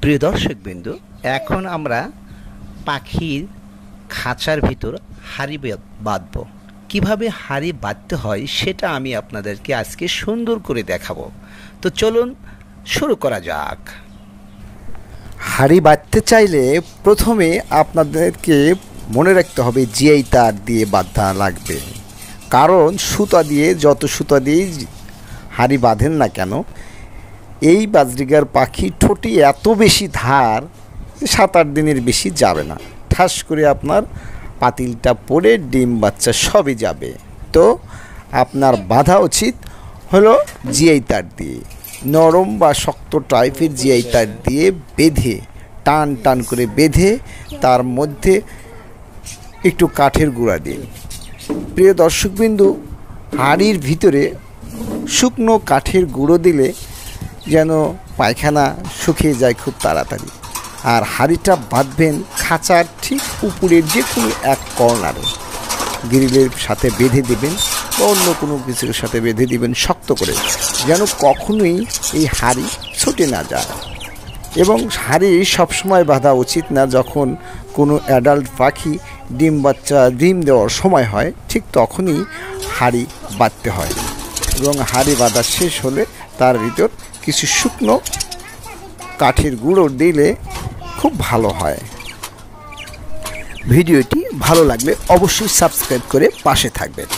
প্রিয় দর্শকবৃন্দু, এখন আমরা পাখির খাঁচার ভিতর হাঁড়ি বাঁধব। কিভাবে হাঁড়ি বাঁধতে হয় সেটা আমি আপনাদেরকে আজকে সুন্দর করে দেখাবো। তো চলুন শুরু করা যাক। হাঁড়ি বাঁধতে চাইলে প্রথমে আপনাদেরকে মনে রাখতে হবে জিআই তার দিয়ে বাঁধা লাগবে, কারণ সুতা দিয়ে যত সুতা দিয়ে হাঁড়ি বাঁধেন না কেন, এই বাজরিগার পাখি ঠোঁটি এত বেশি ধার 7-8 দিনের বেশি যাবে না। ঠাস করে আপনার পাতিলটা পড়ে ডিম বাচ্চা সবই যাবে। তো আপনার বাঁধা উচিত হলো জিআই তার দিয়ে, নরম বা শক্ত টাইপের জিআই তার দিয়ে বেঁধে, টান টান করে বেঁধে তার মধ্যে একটু কাঠের গুঁড়া দিন। প্রিয় দর্শকবিন্দু, হাঁড়ির ভিতরে শুকনো কাঠের গুঁড়ো দিলে যেন পায়খানা শুকিয়ে যায় খুব তাড়াতাড়ি। আর হাঁড়িটা বাঁধবেন খাঁচার ঠিক উপরের যে কোনো এক কর্নারে, গ্রিলের সাথে বেঁধে দেবেন বা অন্য কোনো কিছুর সাথে বেঁধে দিবেন শক্ত করে, যেন কখনোই এই হাঁড়ি ছুটে না যায়। এবং হাঁড়ি সবসময় বাঁধা উচিত না যখন কোনো অ্যাডাল্ট পাখি ডিম দেওয়ার সময় হয়, ঠিক তখনই হাঁড়ি বাঁধতে হয়। এবং হাঁড়ি বাঁধা শেষ হলে তার ভিতর কিছু শুকনো কাঠের গুঁড়ো দিলে খুব ভালো হয়। ভিডিওটি ভালো লাগলে অবশ্যই সাবস্ক্রাইব করে পাশে থাকবেন।